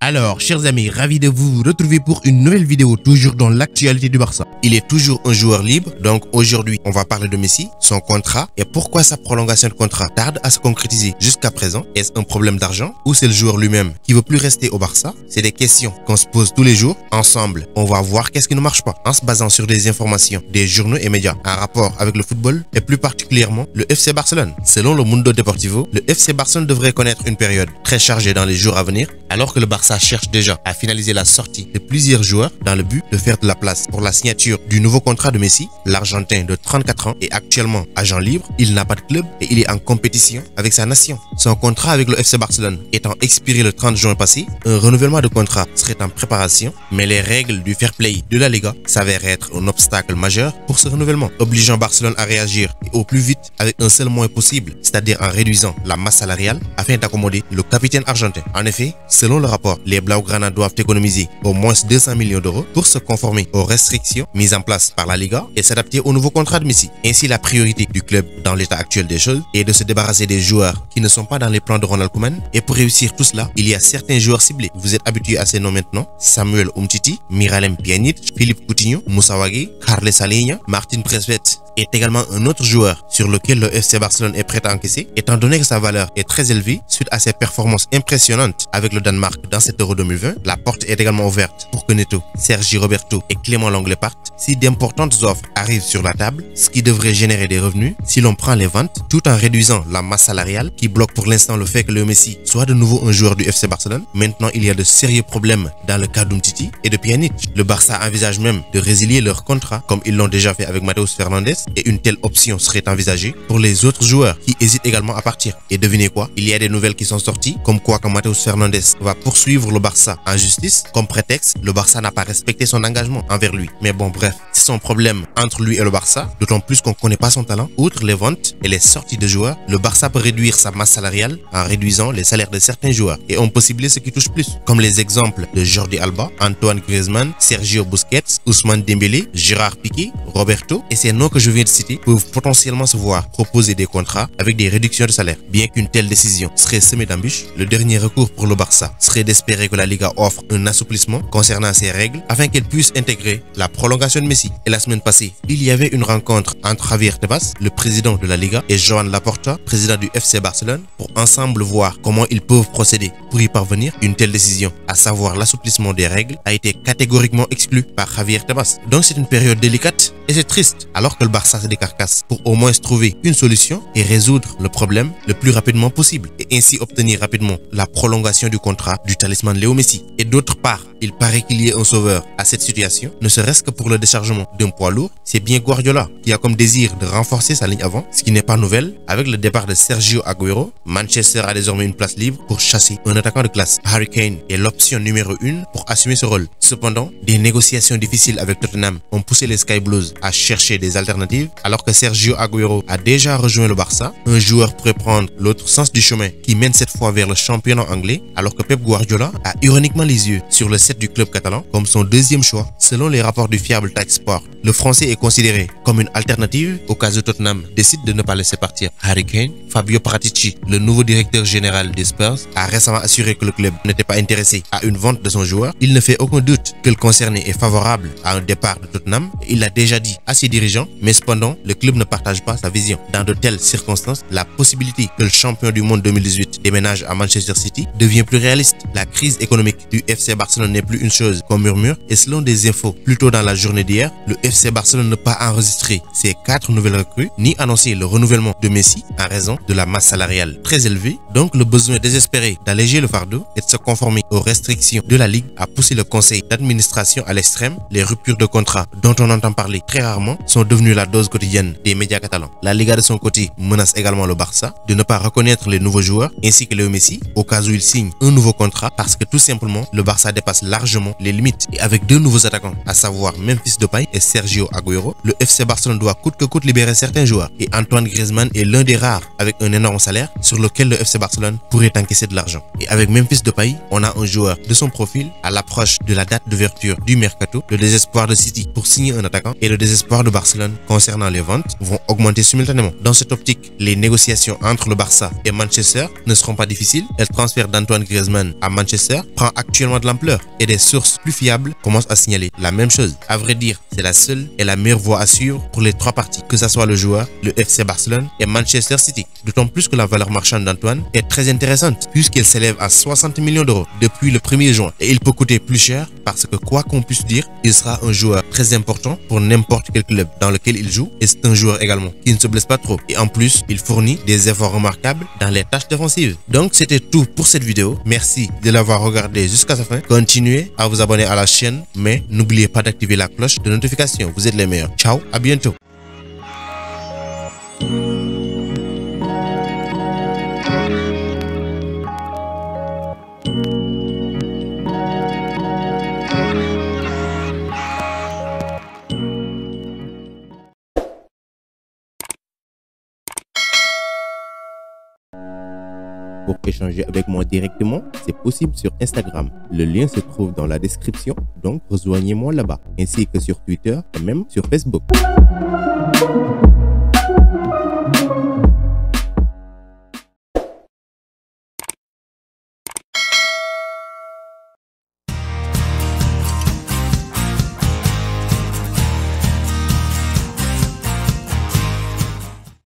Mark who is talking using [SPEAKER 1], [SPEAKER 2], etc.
[SPEAKER 1] Alors, chers amis, ravi de vous retrouver pour une nouvelle vidéo, toujours dans l'actualité du Barça. Il est toujours un joueur libre, donc aujourd'hui, on va parler de Messi, son contrat et pourquoi sa prolongation de contrat tarde à se concrétiser jusqu'à présent. Est-ce un problème d'argent ou c'est le joueur lui-même qui veut plus rester au Barça? C'est des questions qu'on se pose tous les jours. Ensemble, on va voir qu'est-ce qui ne marche pas en se basant sur des informations des journaux et médias en rapport avec le football et plus particulièrement le FC Barcelone. Selon le Mundo Deportivo, le FC Barcelone devrait connaître une période très chargée dans les jours à venir, alors que le Barça cherche déjà à finaliser la sortie de plusieurs joueurs dans le but de faire de la place pour la signature du nouveau contrat de Messi. L'Argentin de 34 ans est actuellement agent libre, il n'a pas de club et il est en compétition avec sa nation. Son contrat avec le FC Barcelone étant expiré le 30 juin passé, un renouvellement de contrat serait en préparation, mais les règles du fair play de la Liga s'avèrent être un obstacle majeur pour ce renouvellement, obligeant Barcelone à réagir au plus vite avec un seul moyen possible, c'est-à-dire en réduisant la masse salariale afin d'accommoder le capitaine argentin. En effet, selon le rapport, les Blaugrana doivent économiser au moins 200 millions d'euros pour se conformer aux restrictions mises en place par la Liga et s'adapter au nouveau contrat de Messi. Ainsi, la priorité du club dans l'état actuel des choses est de se débarrasser des joueurs qui ne sont pas dans les plans de Ronald Koeman. Et pour réussir tout cela, il y a certains joueurs ciblés. Vous êtes habitués à ces noms maintenant: Samuel Umtiti, Miralem Pjanic, Philippe Coutinho, Moussa Wagué, Carles Alenya, Martin Braithwaite est également un autre joueur sur lequel le FC Barcelone est prêt à encaisser, étant donné que sa valeur est très élevée suite à ses performances impressionnantes avec le Danemark dans cet Euro 2020. La porte est également ouverte pour que Neto, Sergi Roberto et Clément Lenglet partent si d'importantes offres arrivent sur la table, ce qui devrait générer des revenus si l'on prend les ventes tout en réduisant la masse salariale qui bloque pour l'instant le fait que le Messi soit de nouveau un joueur du FC Barcelone. Maintenant, il y a de sérieux problèmes dans le cas d'Umtiti et de Pjanic. Le Barça envisage même de résilier leur contrat comme ils l'ont déjà fait avec Mateus Fernandes, et une telle option serait envisagée pour les autres joueurs qui hésitent également à partir. Et devinez quoi? Il y a des nouvelles qui sont sorties comme quoi que Mateus Fernandes va poursuivre le Barça en justice. Comme prétexte, le Barça n'a pas respecté son engagement envers lui. Mais bon, bref, c'est son problème entre lui et le Barça, d'autant plus qu'on ne connaît pas son talent. Outre les ventes et les sorties de joueurs, le Barça peut réduire sa masse salariale en réduisant les salaires de certains joueurs et on peut cibler ceux qui touchent plus, comme les exemples de Jordi Alba, Antoine Griezmann, Sergio Busquets, Ousmane Dembélé, Gérard Piqué, Roberto, et ces noms que je viens de citer peuvent potentiellement se voir proposer des contrats avec des réductions de salaire. Bien qu'une telle décision serait semée d'embûches, le dernier recours pour le Barça serait d'espérer que la Liga offre un assouplissement concernant ces règles afin qu'elle puisse intégrer la prolongation de Messi. Et la semaine passée, il y avait une rencontre entre Javier Tebas, le président de la Liga, et Joan Laporta, président du FC Barcelone, pour ensemble voir comment ils peuvent procéder pour y parvenir. Une telle décision, à savoir l'assouplissement des règles, a été catégoriquement exclue par Javier Tebas. Donc c'est une période délicate et c'est triste, alors que le Barça se décarcasse pour au moins trouver une solution et résoudre le problème le plus rapidement possible et ainsi obtenir rapidement la prolongation du contrat du talisman Léo Messi. Et d'autre part, il paraît qu'il y ait un sauveur à cette situation, ne serait-ce que pour le déchargement d'un poids lourd. C'est bien Guardiola qui a comme désir de renforcer sa ligne avant, ce qui n'est pas nouvelle. Avec le départ de Sergio Agüero, Manchester a désormais une place libre pour chasser un attaquant de classe. Harry Kane est l'option numéro 1 pour assumer ce rôle. Cependant, des négociations difficiles avec Tottenham ont poussé les Sky Blues à chercher des alternatives, alors que Sergio Agüero a déjà rejoint le Barça. Un joueur pourrait prendre l'autre sens du chemin qui mène cette fois vers le championnat anglais, alors que Pep Guardiola a ironiquement les yeux sur le set du club catalan comme son deuxième choix. Selon les rapports du fiable Tite Sport, le Français est considéré comme une alternative au cas où Tottenham décide de ne pas laisser partir Harry Kane. Fabio Paratici, le nouveau directeur général des Spurs, a récemment assuré que le club n'était pas intéressé à une vente de son joueur. Il ne fait aucun doute que le concerné est favorable à un départ de Tottenham. Il l'a déjà dit à ses dirigeants, mais cependant, le club ne partage pas sa vision. Dans de telles circonstances, la possibilité que le champion du monde 2018 déménage à Manchester City devient plus réaliste. La crise économique du FC Barcelone n'est plus une chose qu'on murmure et selon des infos plus tôt dans la journée d'hier, le FC Barcelone n'a pas enregistré ses 4 nouvelles recrues ni annoncé le renouvellement de Messi en raison de la masse salariale très élevée. Donc le besoin désespéré d'alléger le fardeau et de se conformer aux restrictions de la Ligue a poussé le conseil d'administration à l'extrême. Les ruptures de contrat dont on entend parler très rarement sont devenues la dose quotidienne des médias catalans. La Liga de son côté menace également le Barça de ne pas reconnaître les nouveaux joueurs ainsi que Léo Messi au cas où il signe un nouveau contrat parce que tout simplement le Barça dépasse largement les limites. Et avec deux nouveaux attaquants, à savoir Memphis Depay et Sergio Agüero, le FC Barcelone doit coûte que coûte libérer certains joueurs et Antoine Griezmann est l'un des rares avec un énorme salaire sur lequel le FC Barcelone pourrait encaisser de l'argent. Et avec Memphis Depay, on a un joueur de son profil à l'approche de la date date d'ouverture du mercato, le désespoir de City pour signer un attaquant et le désespoir de Barcelone concernant les ventes vont augmenter simultanément. Dans cette optique, les négociations entre le Barça et Manchester ne seront pas difficiles. Le transfert d'Antoine Griezmann à Manchester prend actuellement de l'ampleur et des sources plus fiables commencent à signaler la même chose. À vrai dire, c'est la seule et la meilleure voie à suivre pour les trois parties, que ce soit le joueur, le FC Barcelone et Manchester City. D'autant plus que la valeur marchande d'Antoine est très intéressante puisqu'elle s'élève à 60 millions d'euros depuis le 1er juin et il peut coûter plus cher parce que quoi qu'on puisse dire, il sera un joueur très important pour n'importe quel club dans lequel il joue et c'est un joueur également qui ne se blesse pas trop et en plus il fournit des efforts remarquables dans les tâches défensives. Donc c'était tout pour cette vidéo. Merci de l'avoir regardé jusqu'à sa fin. Continuez à vous abonner à la chaîne mais n'oubliez pas d'activer la cloche de notification. Vous êtes les meilleurs. Ciao, à bientôt. Pour échanger avec moi directement, c'est possible sur Instagram. Le lien se trouve dans la description, donc rejoignez-moi là-bas, ainsi que sur Twitter et même sur Facebook.